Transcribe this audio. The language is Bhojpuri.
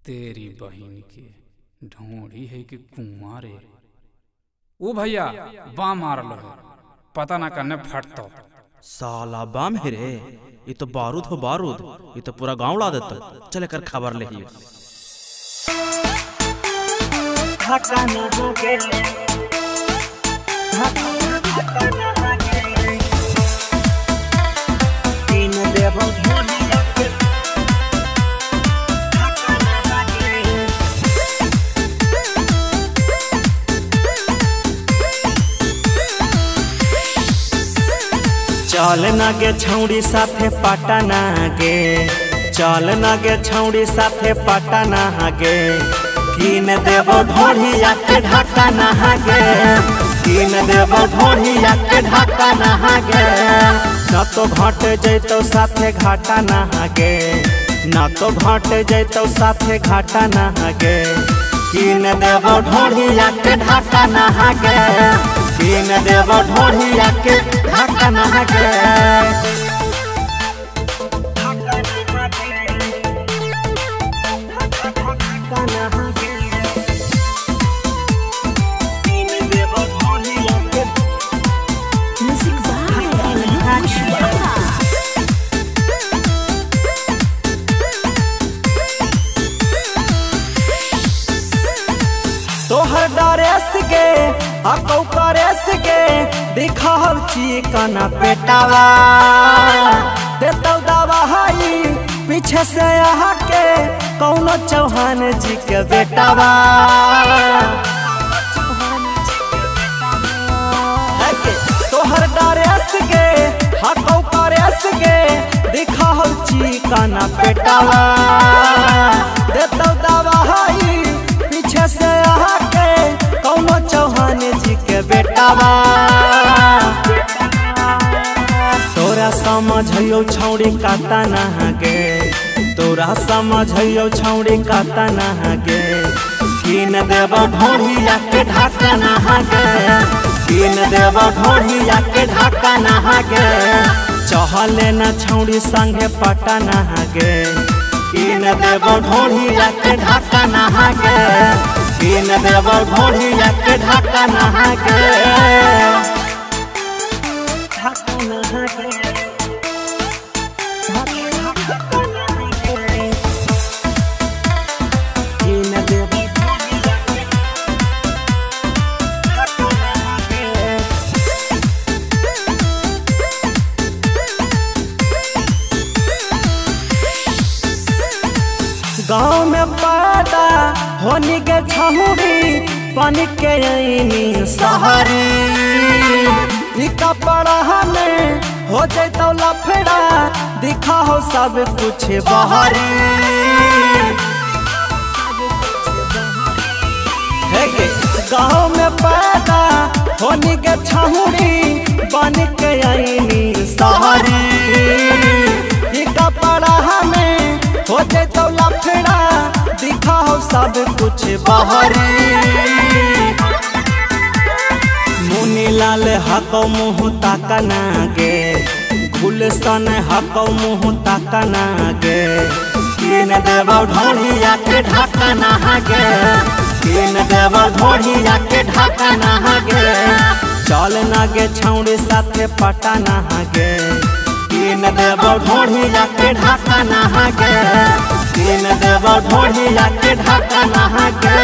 तेरी बहन के ढोड़ी है कि कुमारे। ओ भैया बाम मार लो है, पता ना करने फट तो साला बाम है रे। ये तो बारूद हो बारूद, ये तो पूरा गांव उड़ा देता। चले कर खबर ले ही। चल ना गे छौड़ी साथे पटना गे, चल ना गे छौड़ी साथे पटना गे। कीन देवो ढोढ़िया के ढाका नहा गे, कीन देवो ढोढ़िया के ढाका नहा गे। न तो घट जैतो साथे घाटा नहा गे, न तो घट जैतो साथे घाटा नहा गे। कीन देवो ढोढ़िया के ढाका नहा गे, कीन देवो ढोढ़िया के ढाका नहा गे। तोहर डरेस गे हकौ करेस गे, दिखाव चिकन पेटावा। देतौ दवाई पीछे से यहाँ के कौनो चौहान जी के बेटावा। तोहर डरेस गे हकौ करेस गे, दिखाव चिकन पेटावा। देतौ दवाई पीछे से यहाँ के कौनो चौहान जी के बेटावा। तोरा समझियो छौड़ी काता नहा गे, तोरा समझियो छौड़ी काता नहा गे। कीन देवो ढोढ़िया के ढाका नहा गे, कीन देवो ढोढ़िया के ढाका नहा गे। चहले न छौड़ी संगे पटा नहा गे, कीन देवो ढोढ़िया के ढाका नहा गे, कीन देवो ढोढ़िया के ढाका नहा गे। ढाका नहा गे, कीन देवो ढोढ़िया के ढाका नहा गे। गाँव में पैदा होनी के छहुरी, पानी के आईनी सहारी। कपड़ा में हो जैतो लफड़ा, दिखा हो सब कुछ बहारी। गाँव में पैदा होनी के छहुरी, पानी के आईनी सहारी। कपड़ा में हो जैतो लफड़ा, दिखा हो सब कुछ बहारी। मुनी लाल हको मुँह ताकना गे, गुलशन हको मुँह ताकना गे। कीन देवो ढोढ़िया के ढाका नहा गे, कीन देवो ढोढ़िया के ढाका नहा गे। चल ना गे छौड़ी साथे पटा नहा गे, कीन देवो ढोढ़िया के ढाका नहा गे, कीन देवो ढोढ़िया के ढाका नहा गे।